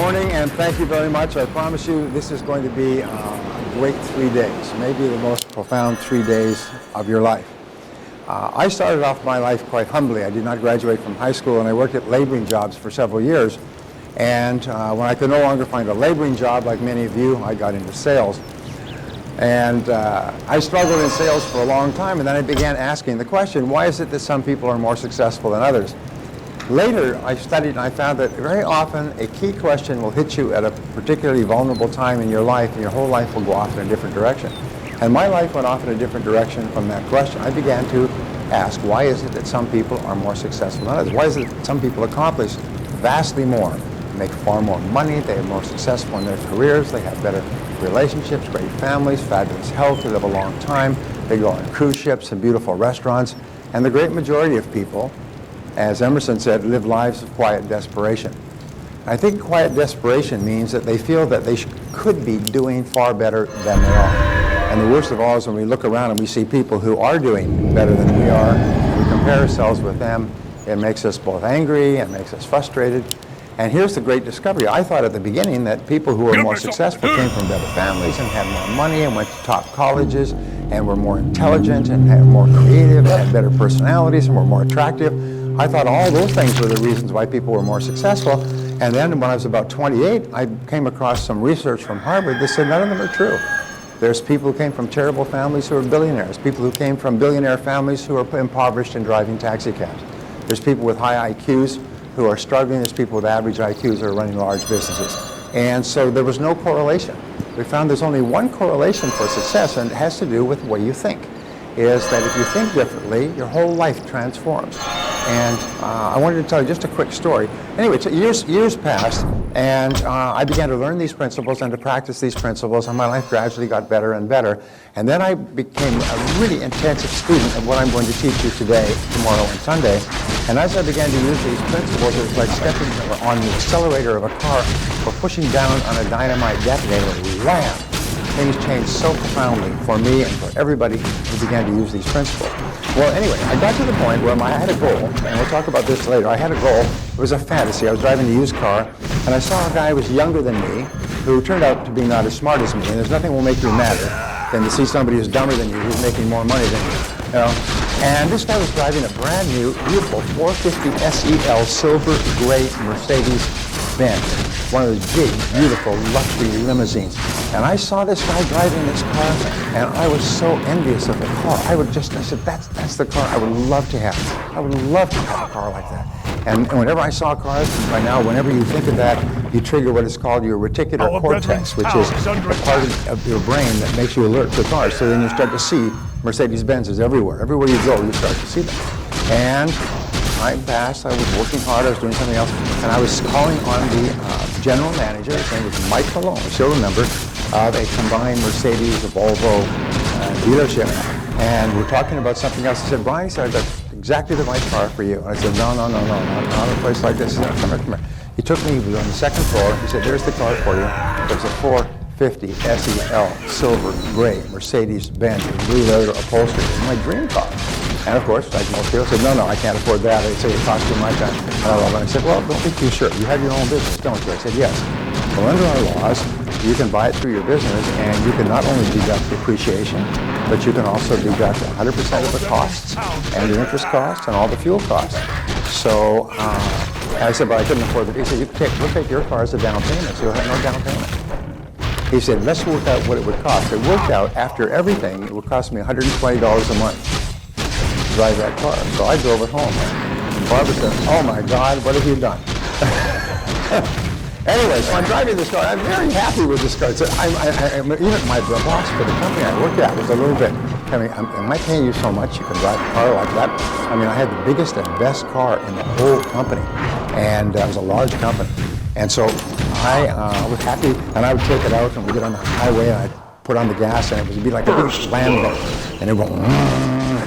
morning, and thank you very much. I promise you this is going to be a great 3 days, maybe the most profound 3 days of your life. I started off my life quite humbly. I did not graduate from high school, and I worked at laboring jobs for several years. And when I could no longer find a laboring job, like many of you, I got into sales. And I struggled in sales for a long time, and then I began asking the question, why is it that some people are more successful than others? Later, I studied and I found that very often a key question will hit you at a particularly vulnerable time in your life, and your whole life will go off in a different direction. And my life went off in a different direction from that question. I began to ask, why is it that some people are more successful than others? Why is it that some people accomplish vastly more, make far more money, they are more successful in their careers, they have better relationships, great families, fabulous health, they live a long time, they go on cruise ships and beautiful restaurants, and the great majority of people, as Emerson said, live lives of quiet desperation. I think quiet desperation means that they feel that they could be doing far better than they are. And the worst of all is when we look around and we see people who are doing better than we are, and we compare ourselves with them, it makes us both angry and makes us frustrated. And here's the great discovery. I thought at the beginning that people who were more successful came from better families and had more money and went to top colleges and were more intelligent and had more creative and had better personalities and were more attractive. I thought all those things were the reasons why people were more successful. And then when I was about 28, I came across some research from Harvard that said none of them are true. There's people who came from terrible families who are billionaires, people who came from billionaire families who are impoverished and driving taxi cabs. There's people with high IQs who are struggling. There's people with average IQs who are running large businesses. And so there was no correlation. We found there's only one correlation for success, and it has to do with the way you think. Is that if you think differently, your whole life transforms. And I wanted to tell you just a quick story. Anyway, years passed, and I began to learn these principles and to practice these principles, and my life gradually got better and better. And then I became a really intensive student of what I'm going to teach you today, tomorrow, and Sunday. And as I began to use these principles, it was like stepping on the accelerator of a car or pushing down on a dynamite detonator, and wham! Things changed so profoundly for me and for everybody who began to use these principles. Well, anyway, I got to the point where I had a goal, and we'll talk about this later. I had a goal. It was a fantasy. I was driving a used car, and I saw a guy who was younger than me who turned out to be not as smart as me, and there's nothing will make you madder than to see somebody who's dumber than you, who's making more money than you know? And this guy was driving a brand new, beautiful 450 SEL silver gray Mercedes-Benz, one of those big, beautiful, luxury limousines. And I saw this guy driving this car, and I was so envious of the car. I said, that's the car I would love to have. I would love to have a car like that. And whenever I saw cars, by now, whenever you think of that, you trigger what is called your reticular cortex, which is the part of your brain that makes you alert to cars. So then you start to see Mercedes-Benzes everywhere. Everywhere you go, you start to see them. And time passed, I was working hard, I was doing something else, and I was calling on the general manager, his name was Mike Malone, I still remember, of a combined Mercedes-Volvo dealership. And we're talking about something else. He said, Brian, he said, that's exactly the right car for you. And I said, no, not a place like this. He said, come here. He took me, he was on the second floor. He said, there's the car for you. There's a 450 SEL silver gray Mercedes-Benz with blue leather upholstery. It was my dream car. And of course, like most people, said, no, I can't afford that. They'd say it costs too much. And I said, well, don't be too sure. You have your own business, don't you? I said, yes. Well, under our laws, you can buy it through your business, and you can not only deduct depreciation, but you can also deduct 100% of the costs, and the interest costs, and all the fuel costs. So I said, but I couldn't afford it. He said, we'll take your car as a down payment, so you'll have no down payment. He said, let's work out what it would cost. It worked out, after everything, it would cost me $120 a month to drive that car. So I drove it home. And Barbara said, oh my God, what have you done? Anyway, so I'm driving this car. I'm very happy with this car. So even my boss for the company I worked at was a little bit, am I paying you so much you can drive a car like that? I mean, I had the biggest and best car in the whole company, and it was a large company. And so I was happy, and I would take it out, and we'd get on the highway, and I'd put on the gas, and it would be like a big land boat. And it would go,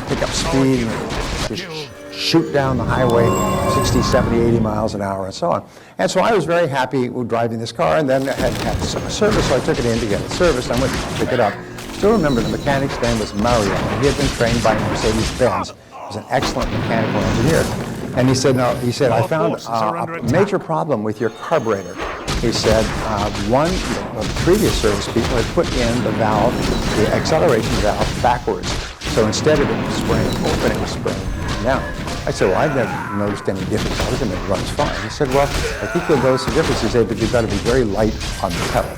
pick up speed, and just shoot down the highway 60, 70, 80 miles an hour and so on. And so I was very happy with driving this car, and then I had some service, so I took it in to get it serviced. I went to pick it up. Still remember the mechanic's name was Mario, and he had been trained by Mercedes-Benz. He was an excellent mechanical engineer. And he said, I found a major problem with your carburetor. He said the previous service people had put in the valve, the acceleration valve, backwards. So instead of it spraying open, it was spraying down. I said, well, I've never noticed any difference. It runs fine. He said, well, I think you'll notice the difference. He said, but you've got to be very light on the pedal.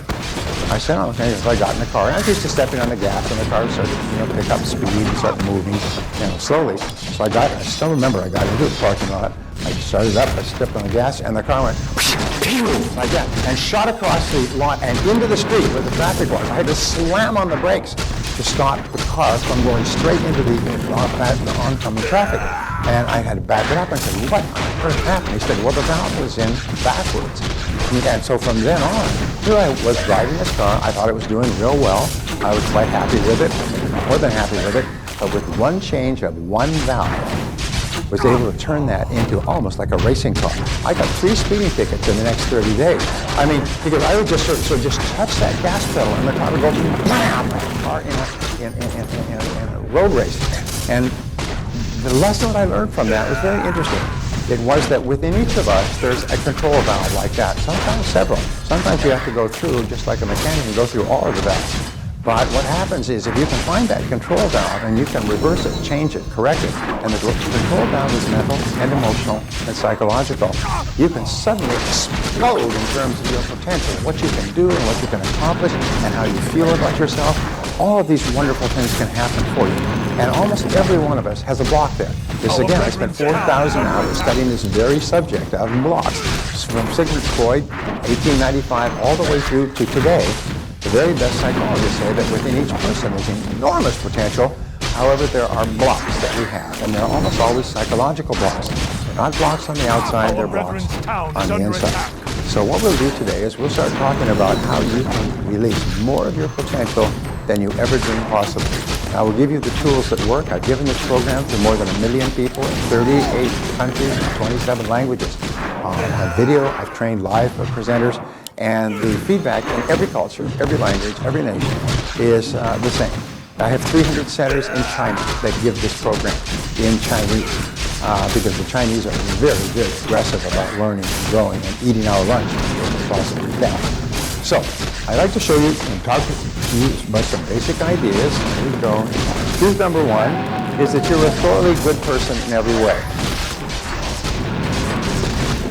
I said, oh, okay. So I got in the car, and I was used to stepping on the gas, and the car started to pick up speed and start moving slowly. So I still remember I got into the parking lot. I started up, I stepped on the gas, and the car went like that, and shot across the lot and into the street where the traffic was. I had to slam on the brakes to stop the car from going straight into the oncoming traffic. And I had to back it up and said, what on earth happened? He said, well, the valve was in backwards. And so from then on, here I was driving this car. I thought it was doing real well. I was quite happy with it, more than happy with it. But with one change of one valve, was able to turn that into almost like a racing car. I got 3 speeding tickets in the next 30 days. I mean, because I would just just touch that gas pedal and the car would go bam, car in a road race. And the lesson that I learned from that was very interesting. It was that within each of us, there's a control valve like that. Sometimes several. Sometimes you have to go through, just like a mechanic, and go through all of the valves. But what happens is if you can find that control valve and you can reverse it, change it, correct it, and the control valve is mental and emotional and psychological, you can suddenly explode in terms of your potential, what you can do and what you can accomplish and how you feel about yourself. All of these wonderful things can happen for you. And almost every one of us has a block there. This again, I spent 4,000 hours studying this very subject of blocks from Sigmund Freud, 1895, all the way through to today. The very best psychologists say that within each person there's enormous potential. However, there are blocks that we have, and they're almost always psychological blocks. They're not blocks on the outside, they're blocks on the inside. So what we'll do today is we'll start talking about how you can release more of your potential than you ever dreamed possible. I will give you the tools that work. I've given this program to more than 1 million people in 38 countries and 27 languages. On video, I've trained live presenters. And the feedback in every culture, every language, every nation is the same. I have 300 centers in China that give this program in Chinese because the Chinese are very, very aggressive about learning and growing and eating our lunch as possibly can. So I'd like to show you and talk to you about some basic ideas. Here we go. Truth number 1 is that you're a thoroughly good person in every way.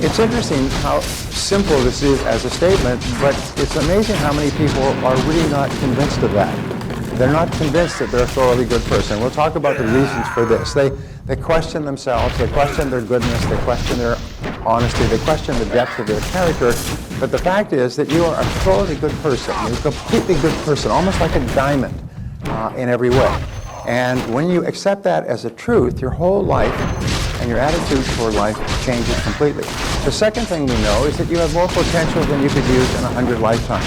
It's interesting how simple this is as a statement, but it's amazing how many people are really not convinced of that. They're not convinced that they're a thoroughly good person. We'll talk about the reasons for this. They question themselves, they question their goodness, they question their honesty, they question the depth of their character. But the fact is that you are a thoroughly good person. You're a completely good person, almost like a diamond in every way. And when you accept that as a truth, your whole life and your attitude toward life changes completely. The second thing we know is that you have more potential than you could use in 100 lifetimes.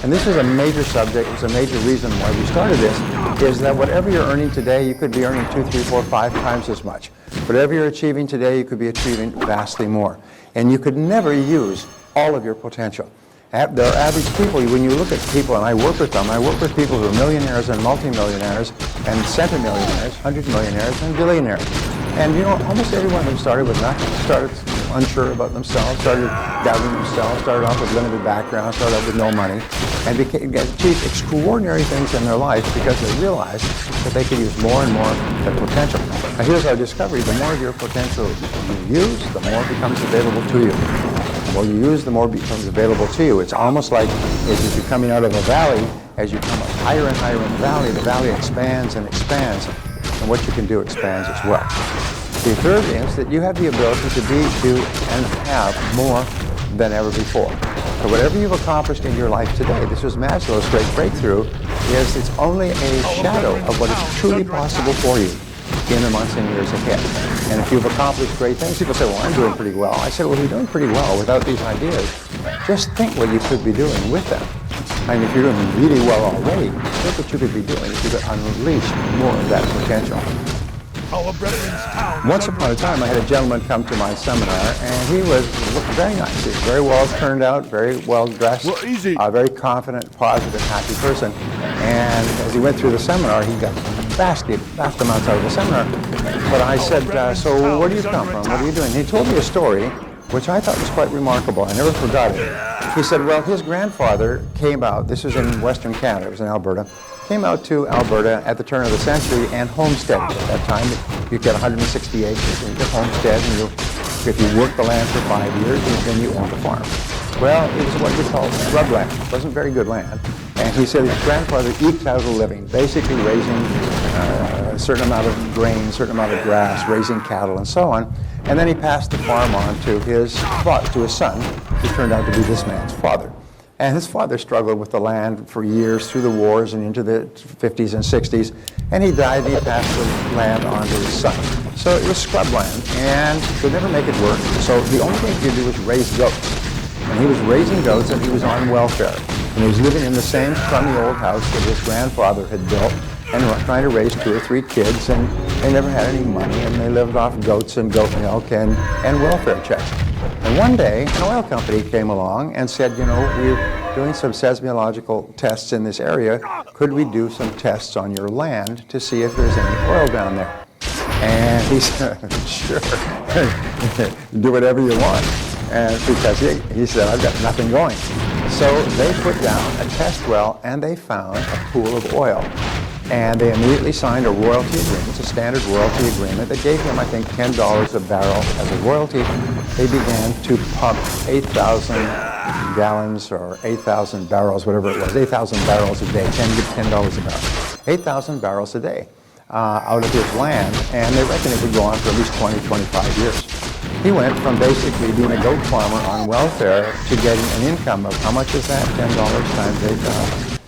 And this is a major subject. It's a major reason why we started this, is that whatever you're earning today, you could be earning 2, 3, 4, 5 times as much. Whatever you're achieving today, you could be achieving vastly more. And you could never use all of your potential. There are average people, when you look at people, and I work with them, I work with people who are millionaires and multimillionaires and centimillionaires, 100 millionaires and billionaires. And you know, almost everyone who started with nothing, started unsure about themselves, started doubting themselves, started off with limited background, started off with no money, and achieved extraordinary things in their life because they realized that they could use more and more of their potential. Now here's our discovery: the more of your potential you use, the more becomes available to you. The more you use, the more becomes available to you. It's almost like as you're coming out of a valley, as you come up higher and higher in the valley expands and expands, and what you can do expands as well. The third is that you have the ability to be, do, and have more than ever before. So whatever you've accomplished in your life today, this was Maslow's great breakthrough, is it's only a shadow of what is truly possible for you in the months and years ahead. And if you've accomplished great things, people say, well, I'm doing pretty well. I said, well, you're doing pretty well without these ideas. Just think what you could be doing with them. I mean, if you're doing really well already, think what you could be doing if you could unleash more of that potential. Once upon a time, I had a gentleman come to my seminar, and he looked very nice. He was very well turned out, very well dressed, a very confident, positive, happy person. And as he went through the seminar, he got vast amounts out of the seminar. But I said, so where do you come from? What are you doing? He told me a story, which I thought was quite remarkable. I never forgot it. He said, well, his grandfather came out, this was in Western Canada, it was in Alberta, came out to Alberta at the turn of the century and homesteaded. At that time, you get 160 acres and you could homestead, and if you worked the land for 5 years, then you owned a farm. Well, it was what we call scrubland. It wasn't very good land. And he said his grandfather eked out a living, basically raising a certain amount of grain, a certain amount of grass, raising cattle, and so on. And then he passed the farm on to his son, who turned out to be this man's father. And his father struggled with the land for years through the wars and into the 50s and 60s. And he died and he passed the land on to his son. So it was scrubland, and he could never make it work. So the only thing he could do was raise goats. And he was raising goats and he was on welfare. And he was living in the same crummy old house that his grandfather had built and trying to raise 2 or 3 kids, and they never had any money, and they lived off goats and goat milk and welfare checks. And one day, an oil company came along and said, you know, we're doing some seismological tests in this area. Could we do some tests on your land to see if there's any oil down there? And he said, sure, do whatever you want. And because he said, I've got nothing going. So they put down a test well and they found a pool of oil. And they immediately signed a royalty agreement, it's a standard royalty agreement that gave him, I think, $10 a barrel as a royalty. They began to pump 8,000 gallons or 8,000 barrels, whatever it was, 8,000 barrels a day, $10 a barrel, 8,000 barrels a day out of his land, and they reckon it would go on for at least 20, 25 years. He went from basically being a goat farmer on welfare to getting an income of, how much is that, $10 times 8,000?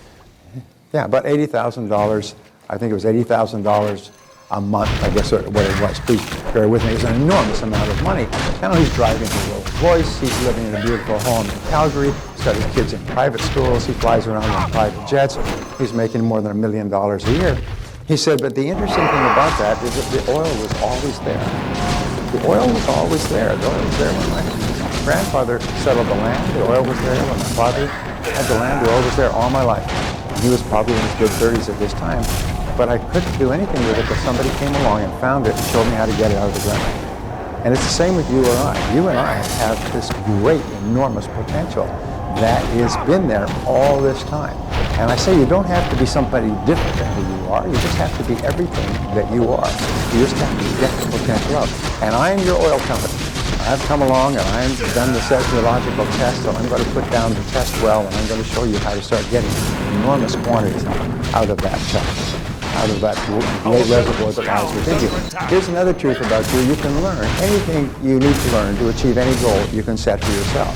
Yeah, about $80,000. I think it was $80,000 a month, I guess what it was. Please bear with me. It was an enormous amount of money. Now he's driving a Rolls-Royce. He's living in a beautiful home in Calgary. He's got his kids in private schools. He flies around on private jets. He's making more than $1 million a year. He said, but the interesting thing about that is that the oil was always there. The oil was always there. The oil was there when my grandfather settled the land. The oil was there when my father had the land. The oil was there all my life. He was probably in his good 30s at this time, but I couldn't do anything with it until somebody came along and found it and showed me how to get it out of the ground. And it's the same with you and I. You and I have this great, enormous potential that has been there all this time. And I say you don't have to be somebody different than who you are. You just have to be everything that you are. You just have to get the potential out. And I am your oil company. I've come along and I've done the seismological test, and I'm going to put down the test well, and I'm going to show you how to start getting enormous quantities out of that out of that great reservoir that lies within you. Here's another truth about you. You can learn anything you need to learn to achieve any goal you can set for yourself.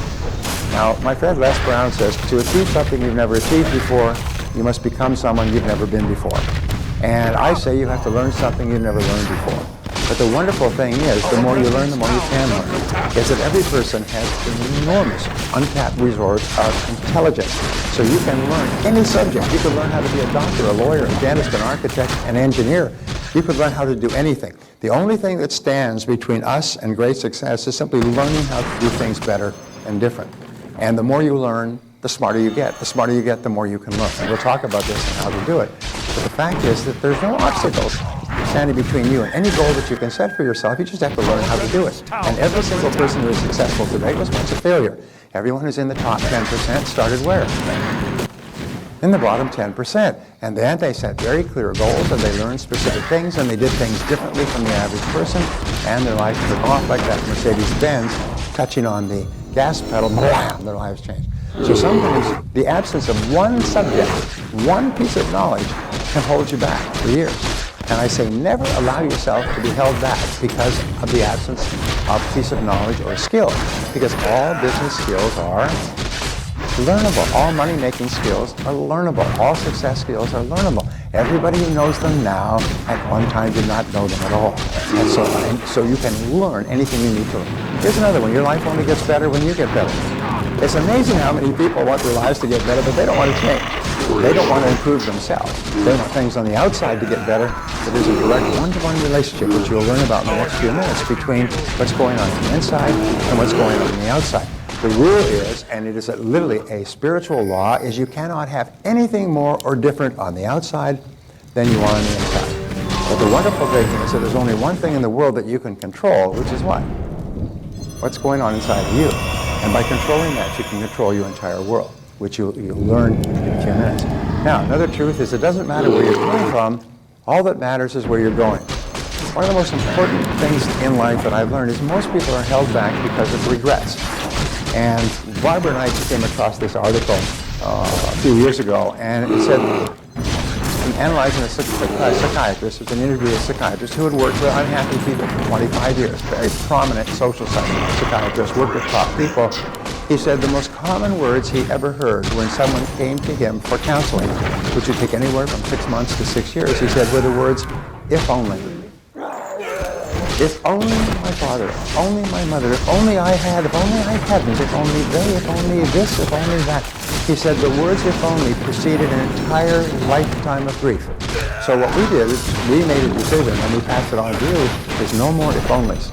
Now, my friend Les Brown says, to achieve something you've never achieved before, you must become someone you've never been before. And I say you have to learn something you've never learned before. But the wonderful thing is, the more you learn, the more you can learn, is that every person has an enormous untapped resource of intelligence. So you can learn any subject. You can learn how to be a doctor, a lawyer, a dentist, an architect, an engineer. You could learn how to do anything. The only thing that stands between us and great success is simply learning how to do things better and different. And the more you learn, the smarter you get. The smarter you get, the more you can learn. And we'll talk about this and how to do it. But the fact is that there's no obstacles standing between you and any goal that you can set for yourself. You just have to learn how to do it. And every single person who is successful today was once a failure. Everyone who's in the top 10% started where? In the bottom 10%. And then they set very clear goals, and they learned specific things, and they did things differently from the average person, and their life took off like that Mercedes-Benz touching on the gas pedal, blam, their lives changed. So sometimes the absence of one subject, one piece of knowledge, can hold you back for years. And I say never allow yourself to be held back because of the absence of a piece of knowledge or skill. Because all business skills are learnable. All money-making skills are learnable. All success skills are learnable. Everybody who knows them now at one time did not know them at all. And so you can learn anything you need to learn. Here's another one. Your life only gets better when you get better. It's amazing how many people want their lives to get better, but they don't want to change. They don't want to improve themselves. They want things on the outside to get better, but there's a direct one-to-one relationship, which you'll learn about in the next few minutes, between what's going on the inside and what's going on the outside. The rule is, and it is literally a spiritual law, is you cannot have anything more or different on the outside than you are on the inside. But the wonderful thing is that there's only one thing in the world that you can control, which is what? What's going on inside of you. And by controlling that, you can control your entire world, which you'll learn in a few minutes. Now, another truth is it doesn't matter where you're coming from, all that matters is where you're going. One of the most important things in life that I've learned is most people are held back because of regrets. And Barbara and I came across this article a few years ago, and it said, analyzing a psychiatrist, it was an interview with a psychiatrist who had worked with unhappy people for 25 years, very prominent social psychiatrist, worked with top people. He said the most common words he ever heard when someone came to him for counseling, which would take anywhere from 6 months to 6 years, he said were the words, if only. If only my father, if only my mother, if only I had, if only I hadn't, if only they, if only this, if only that. He said the words if only preceded an entire lifetime of grief. So what we did is we made a decision, and we passed it on to you, is no more if onlys.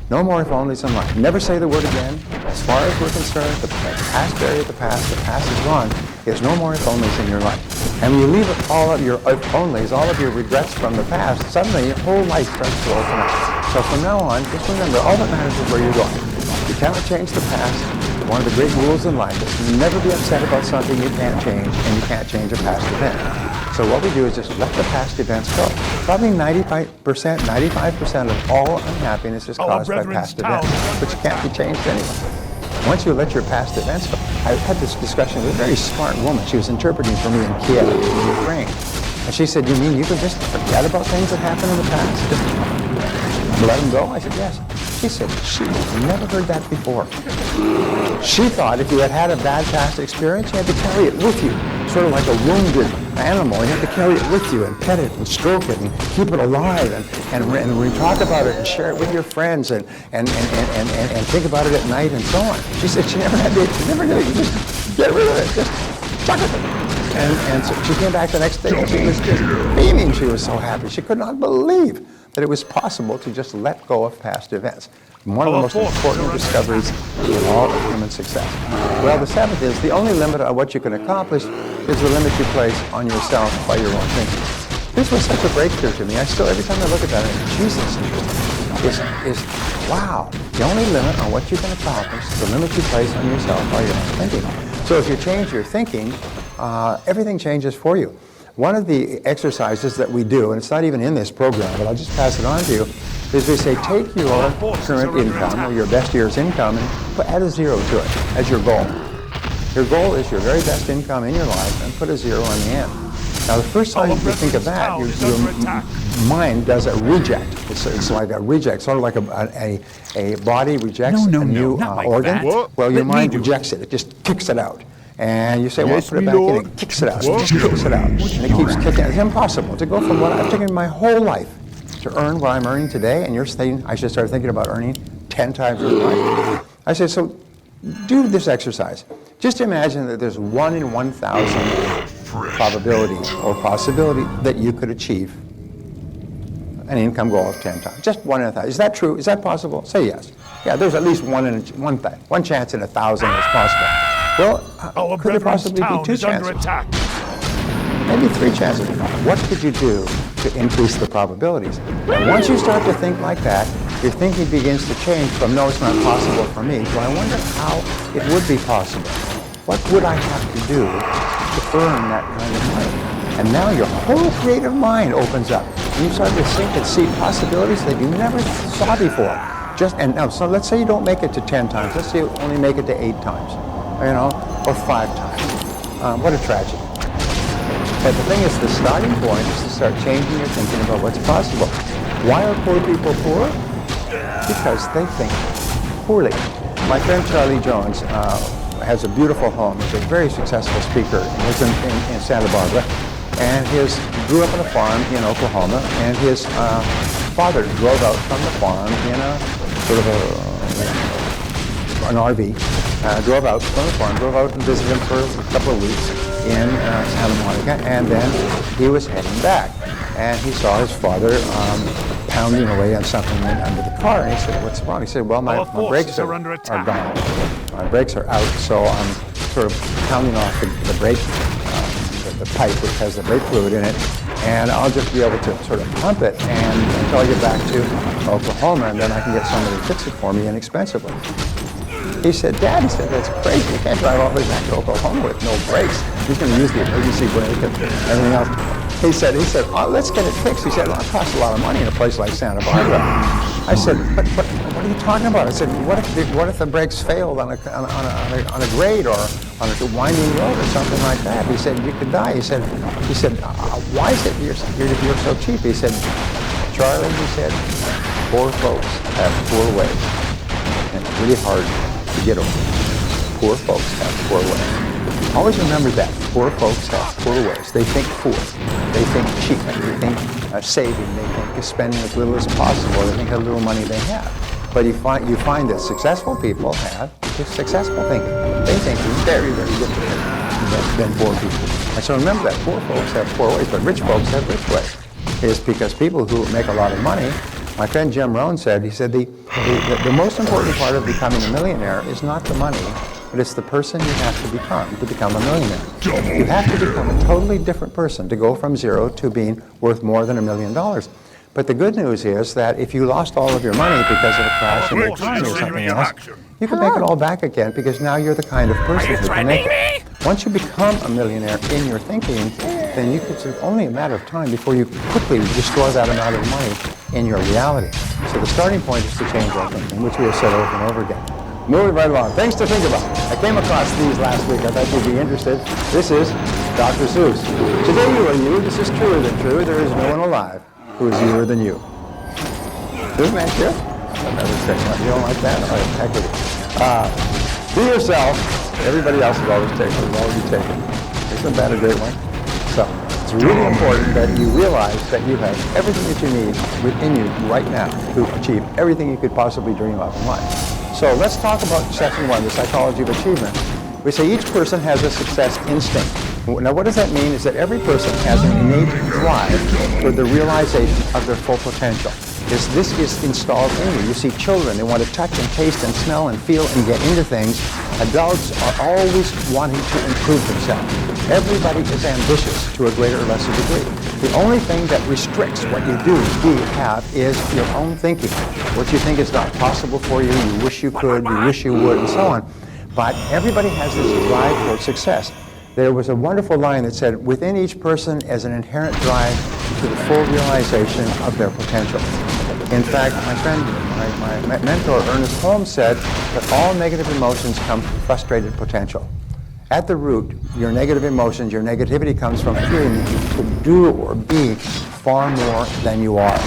No more if onlys in life. Never say the word again. As far as we're concerned, the past buried the past is gone. There's no more if onlys in your life. And when you leave all of your if onlys, all of your regrets from the past, suddenly your whole life starts to open up. So from now on, just remember, all that matters is where you're going. You cannot change the past. One of the great rules in life is never be upset about something you can't change, and you can't change a past event. So what we do is just let the past events go. Probably 95% of all unhappiness is caused by past events, which can't be changed anyway. Once you let your past events go, I had this discussion with a very smart woman. She was interpreting for me in Kiev, in Ukraine. And she said, you mean you can just forget about things that happened in the past? Just let them go? I said, yes. She said, she never heard that before. She thought if you had had a bad past experience, you had to carry it with you. Sort of like a wounded animal. You have to carry it with you and pet it and stroke it and keep it alive and we talk about it and share it with your friends and think about it at night and so on. She said she never had to, she never did it. You just get rid of it. Just chuck it. And so she came back the next day and she was just beaming. She was so happy. She could not believe that it was possible to just let go of past events. One of the most important discoveries in all of human success. Well, the seventh is the only limit on what you can accomplish is the limit you place on yourself by your own thinking. This was such a breakthrough to me. I still, every time I look at that, I think, Jesus, wow. The only limit on what you can accomplish is the limit you place on yourself by your own thinking. So if you change your thinking, everything changes for you. One of the exercises that we do, and it's not even in this program, but I'll just pass it on to you, is we say take your current income, or your best year's income, and add a zero to it as your goal. Your goal is your very best income in your life, and put a zero on the end. Now, the first time you think of that, your mind does a reject. It's like a reject, sort of like a body rejects a new organ. Well, your mind rejects it. It just kicks it out. And you say, well, put it back in, it kicks it out. It just kicks it out. And it keeps kicking. It's impossible to go from what I've taken my whole life to earn what I'm earning today, and you're saying I should start thinking about earning 10 times as much. I say, so do this exercise. Just imagine that there's 1 in 1,000 probability or possibility that you could achieve an income goal of 10 times. Just 1 in 1,000. Is that true? Is that possible? Say yes. Yeah, there's at least one chance in 1,000 that's possible. Well, could there possibly be 2 chances? Maybe 3 chances. What could you do to increase the probabilities? And once you start to think like that, your thinking begins to change from no, it's not possible for me, to I wonder how it would be possible. What would I have to do to earn that kind of money? And now your whole creative mind opens up. And you start to think and see possibilities that you never saw before. So let's say you don't make it to 10 times. Let's say you only make it to 8 times. Or 5 times. What a tragedy. But the thing is, the starting point is to start changing your thinking about what's possible. Why are poor people poor? Because they think poorly. My friend Charlie Jones has a beautiful home. He's a very successful speaker. He lives in Santa Barbara. And he grew up on a farm in Oklahoma. And his father drove out from the farm in a sort of an RV. Drove out from the farm, drove out and visited him for a couple of weeks in Santa Monica, and then he was heading back. And he saw his father pounding away on something under the car, and he said, what's wrong? He said, well, my brakes are gone. My brakes are out, so I'm sort of pounding off the brake, the pipe which has the brake fluid in it, and I'll just be able to sort of pump it until I get back to Oklahoma, and then I can get somebody to fix it for me inexpensively. He said, Dad, he said, that's crazy. You can't drive all the way back to Oklahoma with no brakes. He's going to use the emergency brake and everything else. He said, oh, let's get it fixed. He said, well, it costs a lot of money in a place like Santa Barbara. I said, but what are you talking about? I said, what if the brakes failed on a grade or on a winding road or something like that? He said, you could die. He said, why is it you're so cheap? He said, Charlie, he said, poor folks have poor ways, and it's really hard to get over. Poor folks have poor ways. Always remember that. Poor folks have poor ways. They think poor. They think cheap. They think saving. They think spending as little as possible. They think how little money they have. But you find that successful people have successful thinking. They think very, very differently than poor people. And so remember that poor folks have poor ways, but rich folks have rich ways. It's because people who make a lot of money, my friend Jim Rohn said, he said the most important part of becoming a millionaire is not the money, but it's the person you have to become a millionaire. You have to become a totally different person to go from zero to being worth more than $1 million. But the good news is that if you lost all of your money because of a crash in the economy or something else, you can make it all back again because now you're the kind of person who can make it. Once you become a millionaire in your thinking, then it's only a matter of time before you quickly destroy that amount of money in your reality. So the starting point is to change our thinking, which we have said over and over again. Moving right along. Things to think about. I came across these last week. I thought you'd be interested. This is Dr. Seuss. Today you are you. This is truer than true. There is no one alive who is youer than you. Isn't that true? You don't like that? Oh, heck with it. Be yourself. Everybody else is always taken. Isn't that a great one? So it's really important that you realize that you have everything that you need within you right now to achieve everything you could possibly dream of in life. So let's talk about section 1, the psychology of achievement. We say each person has a success instinct. Now what does that mean is that every person has an innate drive for the realization of their full potential. This is installed in you. You see children, they want to touch and taste and smell and feel and get into things. Adults are always wanting to improve themselves. Everybody is ambitious to a greater or lesser degree. The only thing that restricts what you have is your own thinking. What you think is not possible for you, you wish you could, you wish you would, and so on. But everybody has this drive for success. There was a wonderful line that said, within each person is an inherent drive to the full realization of their potential. In fact, my friend, my mentor, Ernest Holmes, said that all negative emotions come from frustrated potential. At the root, your negative emotions, your negativity comes from fearing that you could do or be far more than you are.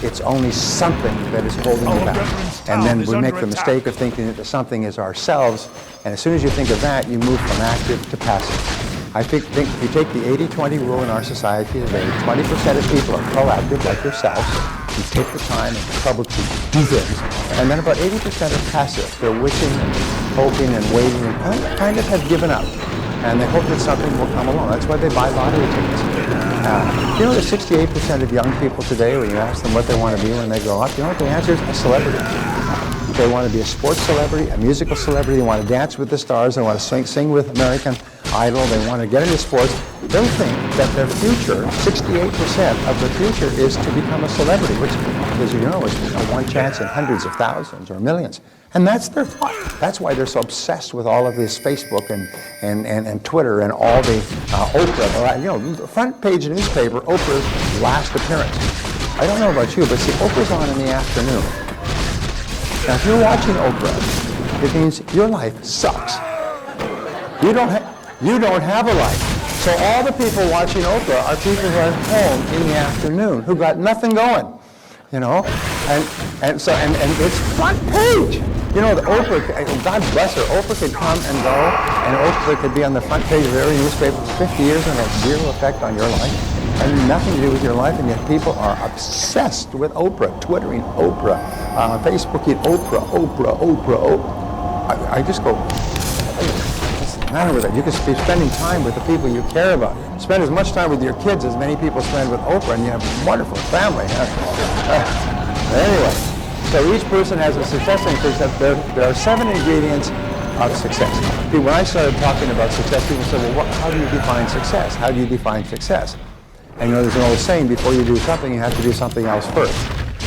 It's only something that is holding you back. And then we make the mistake of thinking that the something is ourselves, and as soon as you think of that, you move from active to passive. I think if you take the 80-20 rule in our society today, 20% of people are proactive like yourself. You take the time and the trouble to do things. And then about 80% are passive. They're wishing and hoping and waiting and kind of have given up. And they hope that something will come along. That's why they buy lottery tickets. You know, there's 68% of young people today, when you ask them what they want to be when they grow up, you know what the answer is? A celebrity. They want to be a sports celebrity, a musical celebrity. They want to dance with the stars. They want to sing with American Idol. They want to get into sports. They think that their future, 68% of the future, is to become a celebrity, which, as you know, is a one chance in hundreds of thousands or millions. And that's their thought. That's why they're so obsessed with all of this Facebook and Twitter and all the Oprah. You know, the front page newspaper, Oprah's last appearance. I don't know about you, but see, Oprah's on in the afternoon. Now, if you're watching Oprah, it means your life sucks. You don't have a life. So all the people watching Oprah are people who are at home in the afternoon, who got nothing going, you know, and it's front page. You know, the Oprah, God bless her, Oprah could come and go, and Oprah could be on the front page of every newspaper for 50 years and have zero effect on your life. And nothing to do with your life, and yet people are obsessed with Oprah, Twittering Oprah, Facebooking Oprah. I just go, what's the matter with it? You could be spending time with the people you care about. Spend as much time with your kids as many people spend with Oprah, and you have a wonderful family. Anyway, so each person has a success instinct. There are 7 ingredients of success. When I started talking about success, people said, well, how do you define success? How do you define success? And you know, there's an old saying, before you do something, you have to do something else first.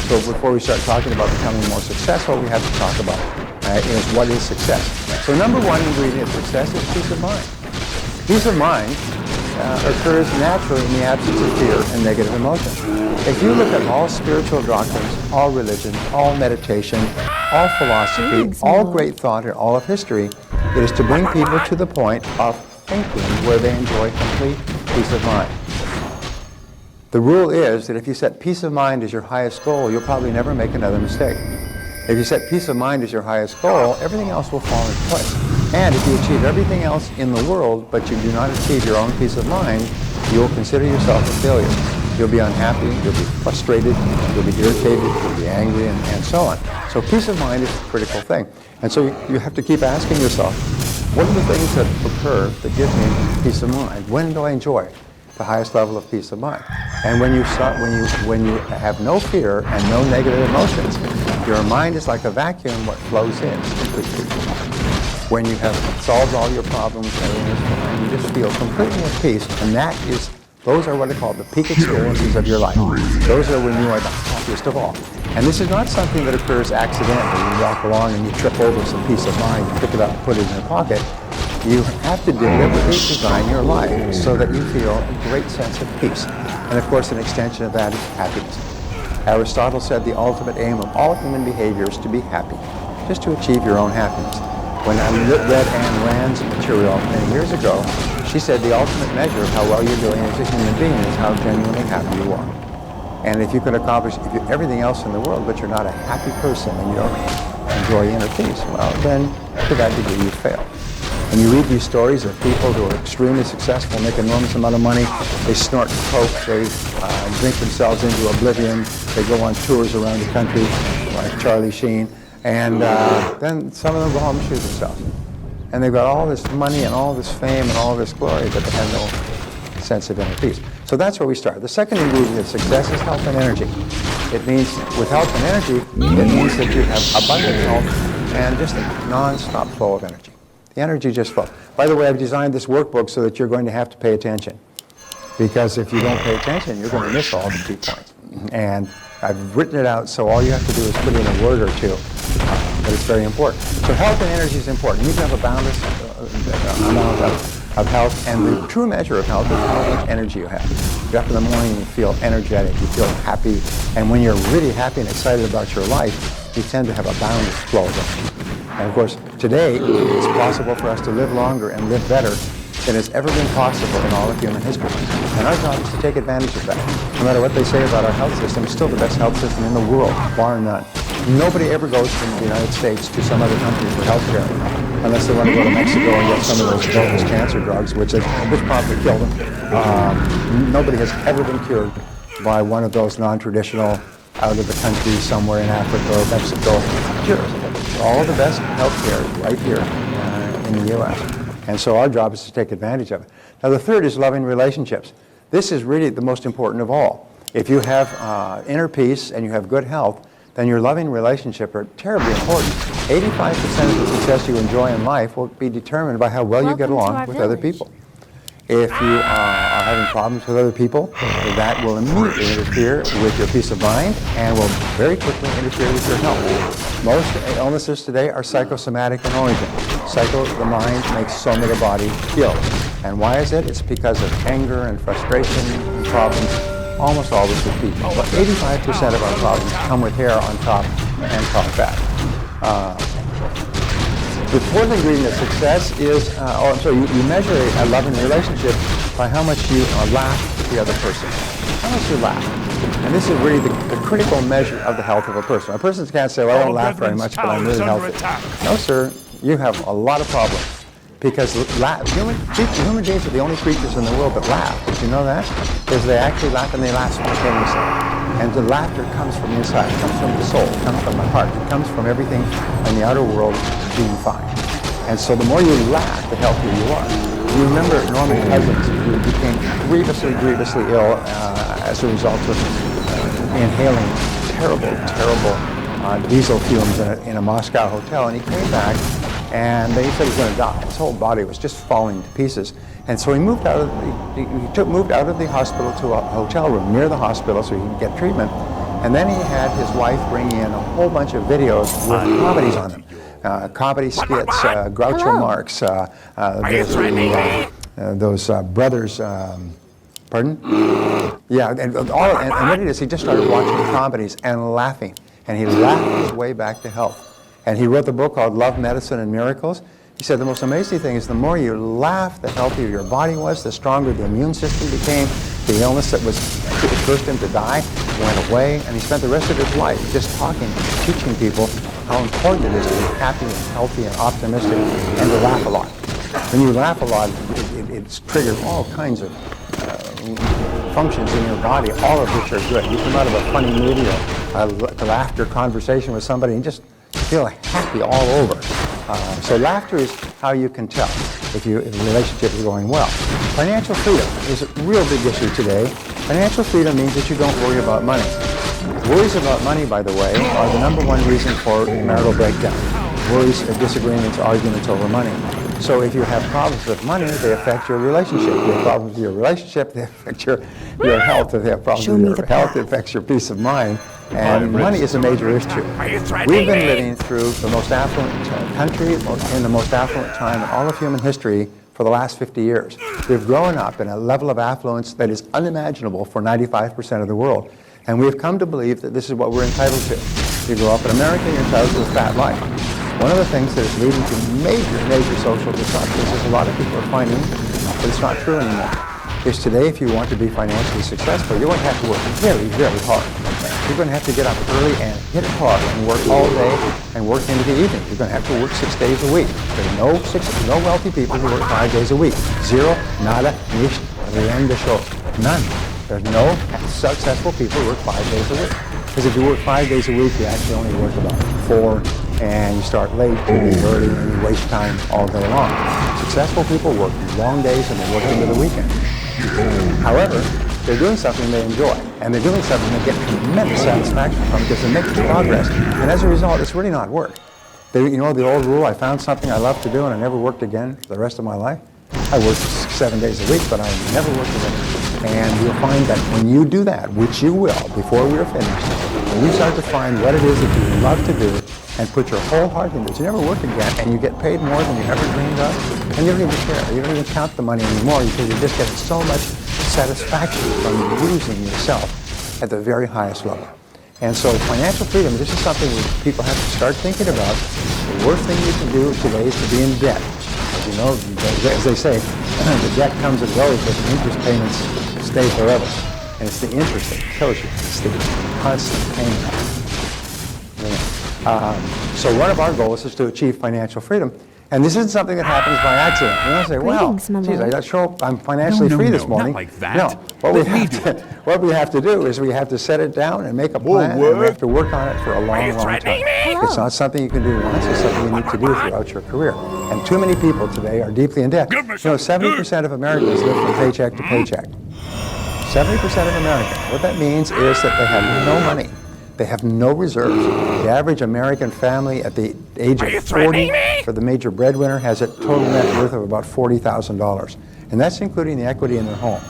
So before we start talking about becoming more successful, we have to talk about is what is success. So number one ingredient of success is peace of mind. Peace of mind occurs naturally in the absence of fear and negative emotion. If you look at all spiritual doctrines, all religions, all meditation, all philosophy, all great thought, and all of history, it is to bring people to the point of thinking where they enjoy complete peace of mind. The rule is that if you set peace of mind as your highest goal, you'll probably never make another mistake. If you set peace of mind as your highest goal, everything else will fall into place. And if you achieve everything else in the world, but you do not achieve your own peace of mind, you will consider yourself a failure. You'll be unhappy, you'll be frustrated, you'll be irritated, you'll be angry, and so on. So peace of mind is a critical thing. And so you have to keep asking yourself, what are the things that occur that give me peace of mind? When do I enjoy the highest level of peace of mind? And when you have no fear and no negative emotions, your mind is like a vacuum. What flows in is complete peace of mind. When you have solved all your problems, everything is fine, you just feel completely at peace, and those are what are called the peak experiences of your life. Those are when you are the happiest of all. And this is not something that occurs accidentally. You walk along and you trip over some peace of mind, you pick it up and put it in your pocket. You have to deliberately design your life so that you feel a great sense of peace. And of course, an extension of that is happiness. Aristotle said the ultimate aim of all human behavior is to be happy, just to achieve your own happiness. When I read Ayn Rand's material many years ago, she said the ultimate measure of how well you're doing as a human being is how genuinely happy you are. And if you can accomplish everything else in the world, but you're not a happy person and you don't enjoy inner peace, well, then to that degree you fail. When you read these stories of people who are extremely successful, make an enormous amount of money, they snort coke, they drink themselves into oblivion, they go on tours around the country like Charlie Sheen, and then some of them go home and shoot themselves. And they've got all this money and all this fame and all this glory, but they have no sense of inner peace. So that's where we start. The second ingredient of success is health and energy. It means, with health and energy, it means that you have abundant health and just a non-stop flow of energy. The energy just flows. By the way, I've designed this workbook so that you're going to have to pay attention. Because if you don't pay attention, you're going to miss all the key points. And I've written it out, so all you have to do is put in a word or two. But it's very important. So health and energy is important. You need to have a boundless amount of health, and the true measure of health is how much energy you have. You get up in the morning and you feel energetic, you feel happy, and when you're really happy and excited about your life, you tend to have a boundless flow of energy. And of course, today, it's possible for us to live longer and live better than has ever been possible in all of human history. And our job is to take advantage of that. No matter what they say about our health system, it's still the best health system in the world, bar none. Nobody ever goes from the United States to some other country for health care, unless they want to go to Mexico and get some of those bogus cancer drugs, which probably kill them. Nobody has ever been cured by one of those non-traditional, out of the country somewhere in Africa or Mexico cures. All the best health care is right here in the U.S. And so our job is to take advantage of it. Now the third is loving relationships. This is really the most important of all. If you have inner peace and you have good health, then your loving relationship are terribly important. 85% of the success you enjoy in life will be determined by how well you get along with other people. If you are having problems with other people, that will immediately interfere with your peace of mind and will very quickly interfere with your health. Most illnesses today are psychosomatic in origin. The mind makes soma, the body ill. And why is it? It's because of anger and frustration and problems, almost always with people. But 85% of our problems come with hair on top and top back. The fourth ingredient of success is, you measure a loving relationship by how much you laugh with the other person. How much you laugh. And this is really the critical measure of the health of a person. A person can't say, well, I don't laugh very much, but I'm really healthy. No, sir, you have a lot of problems. Because human beings are the only creatures in the world that laugh. Did you know that? Because they actually laugh, and they laugh spontaneously. And the laughter comes from inside, it comes from the soul, it comes from the heart, it comes from everything in the outer world being fine. And so the more you laugh, the healthier you are. You remember Norman Cousins, who became grievously ill as a result of inhaling terrible diesel fumes in a Moscow hotel, and he came back, and they said he was going to die. His whole body was just falling to pieces. And so he moved out of the hospital to a hotel room near the hospital so he could get treatment. And then he had his wife bring in a whole bunch of videos with comedies on them. comedy skits, Groucho Marx, those brothers, pardon? Yeah, and what it is, he just started watching comedies and laughing, and he laughed his way back to health. And he wrote the book called Love, Medicine, and Miracles. He said the most amazing thing is the more you laugh, the healthier your body was, the stronger the immune system became. The illness that was forced him to die went away, and he spent the rest of his life just talking and teaching people how important it is to be happy and healthy and optimistic and to laugh a lot. When you laugh a lot, it's triggered all kinds of functions in your body, all of which are good. You come out of a funny movie or a laughter conversation with somebody and just feel happy all over. So laughter is how you can tell if the relationship is going well. Financial freedom is a real big issue today. Financial freedom means that you don't worry about money. Worries about money, by the way, are the #1 reason for marital breakdown. Worries, disagreements, arguments over money. So if you have problems with money, they affect your relationship. If you have problems with your relationship, they affect your health. If you have problems with your health, it affects your peace of mind. And money is a major issue. We've been living through the most affluent country in the most affluent time in all of human history for the last 50 years. We've grown up in a level of affluence that is unimaginable for 95% of the world. And we've come to believe that this is what we're entitled to. You grow up in America, you're entitled to a fat life. One of the things that is leading to major social disruptions is a lot of people are finding that it's not true anymore. Is today, if you want to be financially successful, you're going to have to work very hard. You're going to have to get up early and hit it hard and work all day and work into the evening. You're going to have to work 6 days a week. There's no wealthy people who work 5 days a week. Zero, nada, nicht, rien de chose. None. There's no successful people who work 5 days a week. Because if you work 5 days a week, you actually only work about 4, and you start late, you leave early, and you waste time all day long. Successful people work long days and they work into the weekend. However, they're doing something they enjoy, and they're doing something they get tremendous satisfaction from because they're making progress. And as a result, it's really not work. You know the old rule, I found something I love to do and I never worked again for the rest of my life? I worked 7 days a week, but I never worked again. And you'll find that when you do that, which you will before we're finished, when you start to find what it is that you love to do and put your whole heart into it, you never work again, and you get paid more than you ever dreamed of, and you don't even care. You don't even count the money anymore because you just get so much satisfaction from using yourself at the very highest level. And so financial freedom, this is something that people have to start thinking about. The worst thing you can do today is to be in debt. As you know, as they say, the debt comes and goes, but the interest payments stay forever. And it's the interest that kills you. It's the constant payment. So one of our goals is to achieve financial freedom. And this isn't something that happens by accident. You don't say, well, geez, I sure I'm financially free this morning. Not like that. No, what we have to do is we have to set it down and make a plan, and we have to work on it for a long time. It's not something you can do once, it's something you need to do throughout your career. And too many people today are deeply in debt. You know, 70% of Americans live from paycheck to paycheck. 70% of Americans. What that means is that they have no money. They have no reserves. The average American family at the age of 40 for the major breadwinner has a total net worth of about $40,000. And that's including the equity in their home.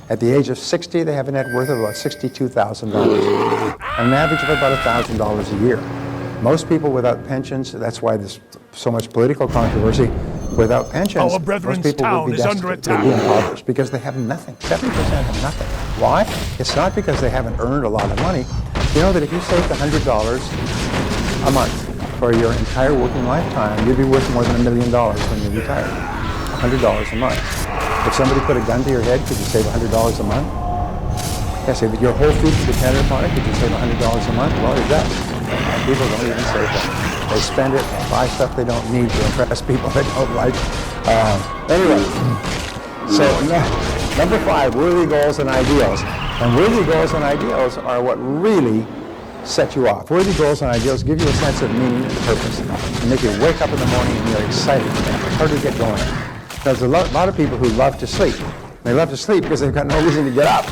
At the age of 60, they have a net worth of about $62,000. An average of about $1,000 a year. Most people without pensions, that's why there's so much political controversy, without pensions, most people would be destitute, they'd be impoverished because they have nothing. 70% have nothing. Why? It's not because they haven't earned a lot of money. You know that if you saved $100 a month for your entire working lifetime, you'd be worth more than $1 million when you retire. $100 a month. If somebody put a gun to your head, could you save $100 a month? Yes, if your whole future depended upon it, could you save $100 a month? Well, you're dead. People don't even save that. They spend it and buy stuff they don't need to impress people they don't like. Anyway, so number 5, worthy goals and ideals. And worthy goals and ideals are what really set you off. Worthy goals and ideals give you a sense of meaning and purpose. They make you wake up in the morning and you're excited and it's hard to get going. There's a lot of people who love to sleep. They love to sleep because they've got no reason to get up.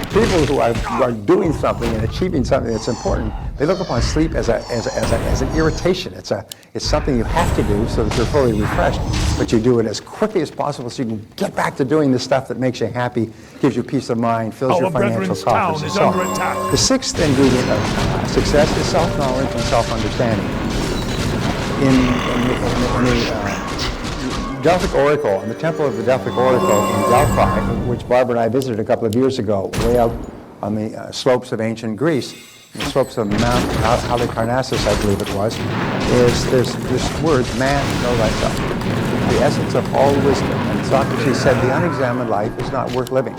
People who are doing something and achieving something that's important, they look upon sleep as an irritation. It's something you have to do so that you're fully refreshed, but you do it as quickly as possible so you can get back to doing the stuff that makes you happy, gives you peace of mind, fills your financial coffers, and so on. The 6th ingredient of success is self-knowledge and self-understanding. in the Delphic Oracle, in the temple of the Delphic Oracle in Delphi, which Barbara and I visited a couple of years ago, way out on the slopes of ancient Greece, the slopes of Mount Halicarnassus, I believe it was, there's this word, man, know thyself, the essence of all wisdom. And Socrates said the unexamined life is not worth living,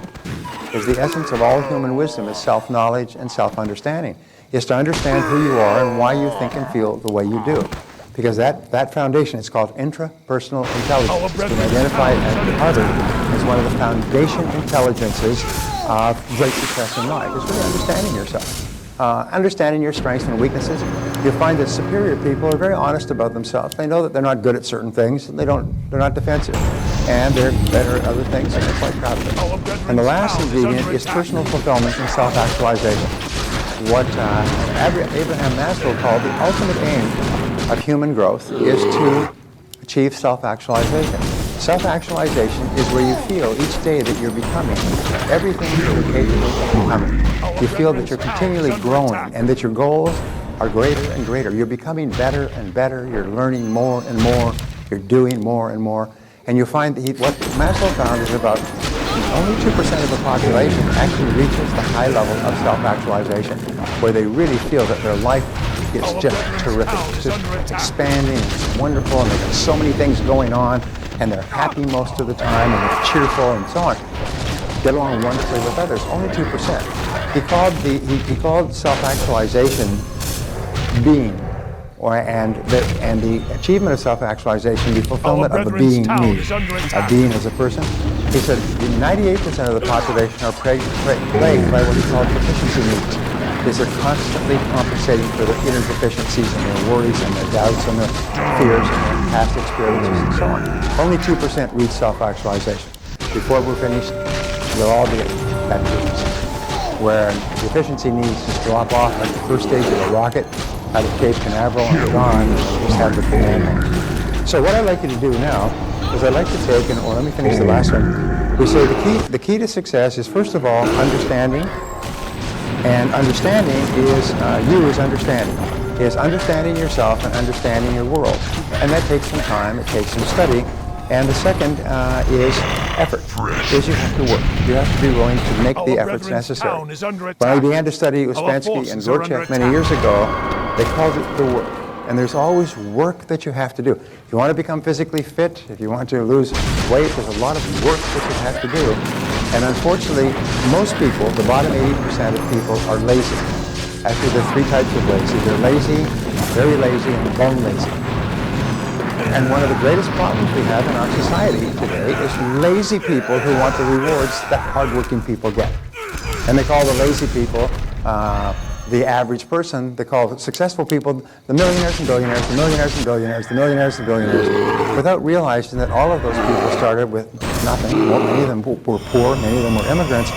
because the essence of all human wisdom is self-knowledge and self-understanding, is to understand who you are and why you think and feel the way you do. Because that foundation is called intrapersonal intelligence. It's been identified at Harvard as one of the foundation intelligences of great success in life. It's really understanding yourself. Understanding your strengths and weaknesses. You'll find that superior people are very honest about themselves. They know that they're not good at certain things, and they're not defensive. And they're better at other things, and they're quite proud of it. And the last ingredient is personal fulfillment and self-actualization. What Abraham Maslow called the ultimate aim of human growth is to achieve self-actualization. Self-actualization is where you feel each day that you're becoming everything you're capable of becoming. You feel that you're continually growing and that your goals are greater and greater. You're becoming better and better. You're learning more and more. You're doing more and more. And you find that what Maslow found is about only 2% of the population actually reaches the high level of self-actualization, where they really feel that their life is just terrific, just expanding, it's wonderful, and they've got so many things going on, and they're happy most of the time, and they're cheerful, and so on. Get along wonderfully with others. Only 2%. He called self-actualization being, and the achievement of self-actualization, the fulfillment of a being need, a being as a person. He said 98% of the population are plagued by what he called deficiency needs. They're constantly compensating for their inner deficiencies and their worries and their doubts and their fears and their past experiences and so on. Only 2% reach self-actualization. Before we're finished, we'll all be at that 2%, where deficiency needs just drop off like the first stage of a rocket out of Cape Canaveral and gone, and just have the command. So what I'd like you to do now is I'd like to take, or let me finish the last one. We say the key to success is, first of all, understanding. And understanding is, is understanding yourself and understanding your world. And that takes some time, it takes some study. And the second is effort, is you have to work. You have to be willing to make the efforts necessary. When I began to study Ouspensky and Gorchev many years ago, they called it the work. And there's always work that you have to do. If you want to become physically fit, if you want to lose weight, there's a lot of work that you have to do. And unfortunately, most people, the bottom 80% of people, are lazy. Actually, there are three types of lazy. They're lazy, very lazy, and bone lazy. And one of the greatest problems we have in our society today is lazy people who want the rewards that hardworking people get. And they call the lazy people the average person. They call successful people the millionaires and billionaires, the millionaires and billionaires, the millionaires and billionaires, without realizing that all of those people started with nothing. Well, many of them were poor, many of them were immigrants,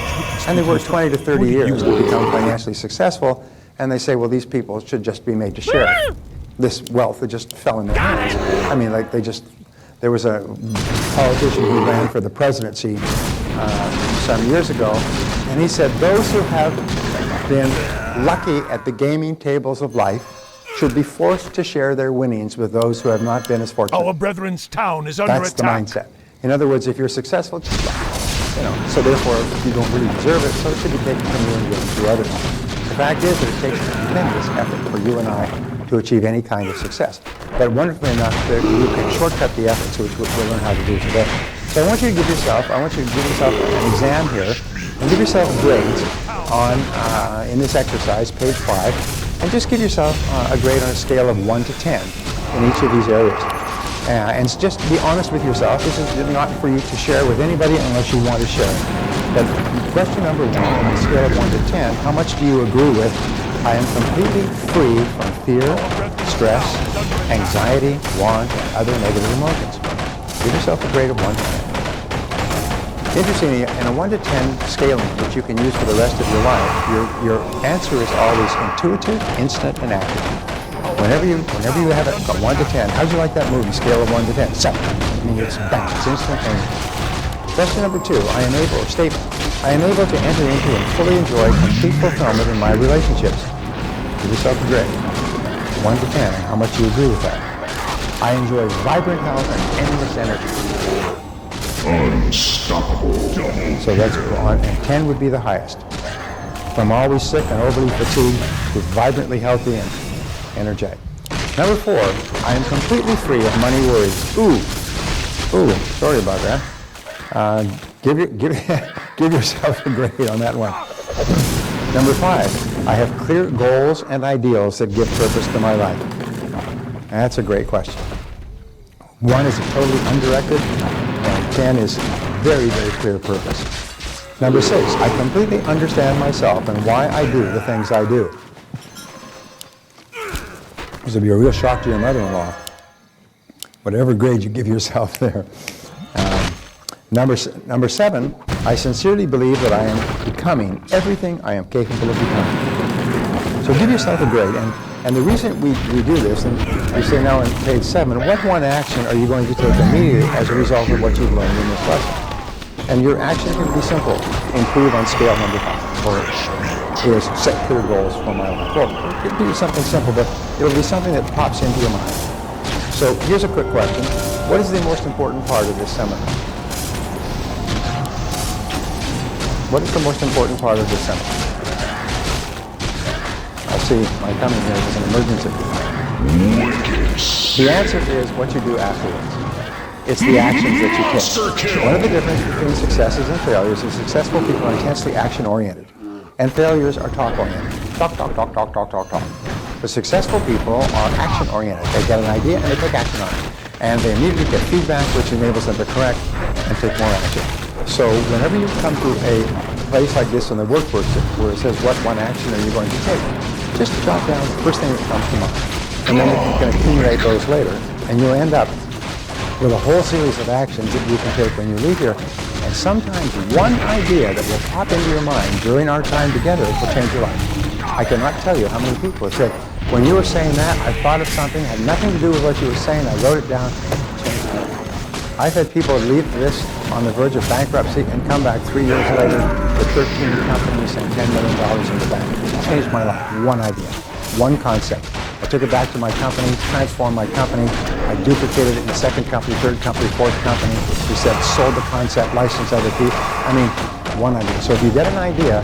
and they worked 20 to 30 years to become financially successful, and they say, well, these people should just be made to share this wealth that just fell in their hands. I mean, like there was a politician who ran for the presidency some years ago, and he said, those who have been lucky at the gaming tables of life should be forced to share their winnings with those who have not been as fortunate. Our brethren's town is under attack. That's the mindset. In other words, if you're successful, just so therefore you don't really deserve it, so it should be taken from you and given to others. The fact is that it takes tremendous effort for you and I to achieve any kind of success. But wonderfully enough, you can shortcut the efforts, which we'll learn how to do today. So I want you to give yourself an exam here, and give yourself grades on, in this exercise, page 5, and just give yourself a grade on a scale of 1 to 10 in each of these areas. And just be honest with yourself. This is not for you to share with anybody unless you want to share. But question number 1, on a scale of 1 to 10, how much do you agree with, I am completely free from fear, stress, anxiety, want, and other negative emotions? Give yourself a grade of 1 to 10. Interestingly, in a 1 to 10 scaling, which you can use for the rest of your life, your answer is always intuitive, instant, and accurate. Whenever you have it from 1 to 10, how'd you like that movie, scale of 1 to 10? 7. I mean, it's instantaneous. Question number 2, I am able to enter into and fully enjoy complete fulfillment in my relationships. Give yourself a grade. 1 to 10, how much do you agree with that? I enjoy vibrant health and endless energy. Unstoppable. So that's on, and 10 would be the highest. From always sick and overly fatigued to vibrantly healthy and energetic. Number 4, I am completely free of money worries. Ooh, sorry about that. Give yourself a grade on that one. Number 5, I have clear goals and ideals that give purpose to my life. That's a great question. 1 is totally undirected, and 10 is very, very clear purpose. Number 6, I completely understand myself and why I do the things I do. This will be a real shock to your mother-in-law, whatever grade you give yourself there. Number 7, I sincerely believe that I am becoming everything I am capable of becoming. So give yourself a grade. And the reason we do this, and we say now on page 7, what one action are you going to take immediately as a result of what you've learned in this lesson? And your action can be simple. Improve on scale number 5. Or is set clear goals for my life. Well, it could be something simple, but it'll be something that pops into your mind. So here's a quick question. What is the most important part of this seminar? What is the most important part of this seminar? I see my coming here is an emergency. The answer is what you do afterwards. It's the actions that you take. One of the differences between successes and failures is successful people are intensely action-oriented, and failures are talk-oriented. Talk. But successful people are action-oriented. They get an idea and they take action on it. And they immediately get feedback, which enables them to correct and take more action. So whenever you come to a place like this in the workbook where it says what one action are you going to take, just jot down the first thing that comes to mind. And then you can accumulate those later. And you'll end up with a whole series of actions that you can take when you leave here. And sometimes one idea that will pop into your mind during our time together will change your life. I cannot tell you how many people have said, when you were saying that, I thought of something, had nothing to do with what you were saying, I wrote it down, changed my life. I've had people leave this on the verge of bankruptcy and come back 3 years later with 13 companies and $10 million in the bank. It changed my life. One idea, one concept. I took it back to my company, transformed my company. I duplicated it in the second company, third company, fourth company. We said sold the concept, licensed other people. I mean, one idea. So if you get an idea,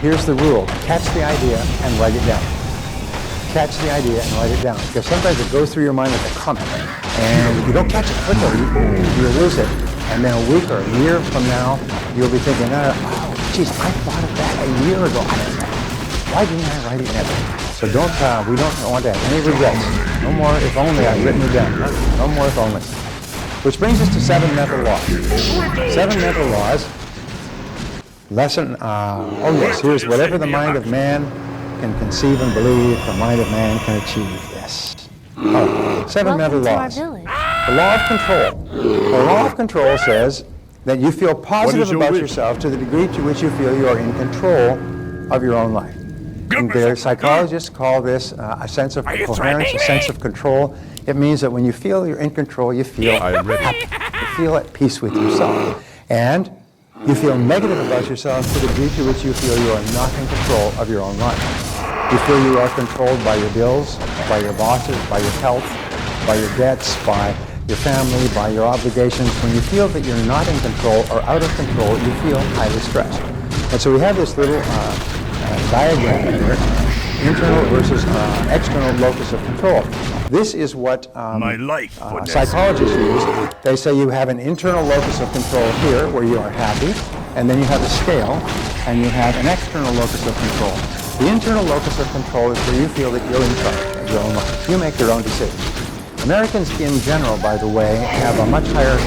here's the rule. Catch the idea and write it down. Catch the idea and write it down. Because sometimes it goes through your mind like a comet. And if you don't catch it quickly, you lose it. And then a week or a year from now, you'll be thinking, oh, geez, I thought of that a year ago. Why didn't I write it down? So we don't want to have any regrets. No more if only I'd written it down. No more if only. Which brings us to 7 mental laws. 7 mental laws. Lesson, here's whatever the mind of man can conceive and believe, the mind of man can achieve. Yes. 7 mental laws. The law of control. The law of control says that you feel positive about yourself to the degree to which you feel you are in control of your own life. And their psychologists call this a sense of coherence, a sense of control. It means that when you feel you're in control, you feel happy. You feel at peace with yourself. And you feel negative about yourself to the degree to which you feel you are not in control of your own life. You feel you are controlled by your bills, by your bosses, by your health, by your debts, by your family, by your obligations. When you feel that you're not in control or out of control, you feel highly stressed. And so we have this little diagram here, internal versus external locus of control. This is what psychologists use. They say you have an internal locus of control here where you are happy, and then you have a scale, and you have an external locus of control. The internal locus of control is where you feel that you're in charge of your own life. You make your own decisions. Americans in general, by the way, have a much higher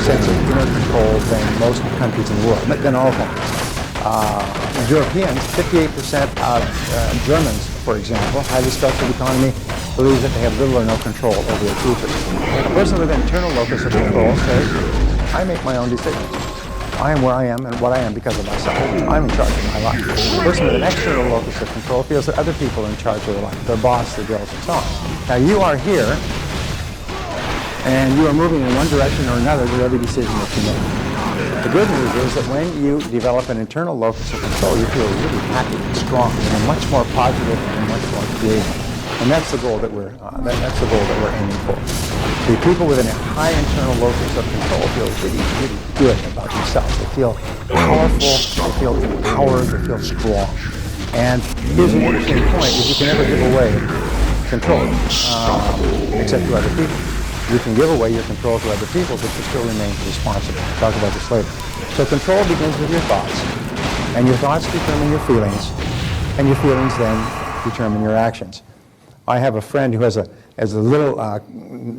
sense of inner control than most countries in the world, than all countries. Europeans, 58% of Germans, for example, highly structured economy, believes that they have little or no control over their future. A person with an internal locus of control says, I make my own decisions. I am where I am and what I am because of myself. I'm in charge of my life. A person with an external locus of control feels that other people are in charge of their life, their boss, their bills, and so on. Now you are here, and you are moving in one direction or another with every decision that you make. The good news is that when you develop an internal locus of control, you feel really happy and strong and much more positive and much more creative. And that's the goal that we're aiming for. The people with a high internal locus of control feel really, really good about themselves. They feel powerful, they feel empowered, they feel strong. And here's an interesting point, is you can never give away control, except to other people. You can give away your control to other people, but you still remain responsible. We'll talk about this later. So control begins with your thoughts, and your thoughts determine your feelings, and your feelings then determine your actions. I have a friend who has a little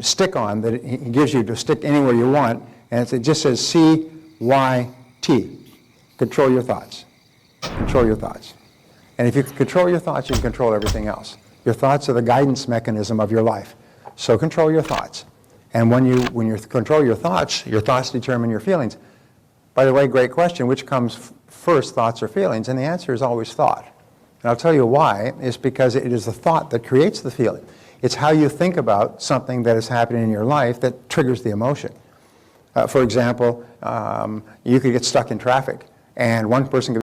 stick-on that he gives you to stick anywhere you want, and it just says C-Y-T. Control your thoughts. Control your thoughts. And if you can control your thoughts, you can control everything else. Your thoughts are the guidance mechanism of your life. So control your thoughts. And when you control your thoughts determine your feelings. By the way, great question, which comes first, thoughts or feelings? And the answer is always thought. And I'll tell you why. It's because it is the thought that creates the feeling. It's how you think about something that is happening in your life that triggers the emotion. For example, you could get stuck in traffic, and one person could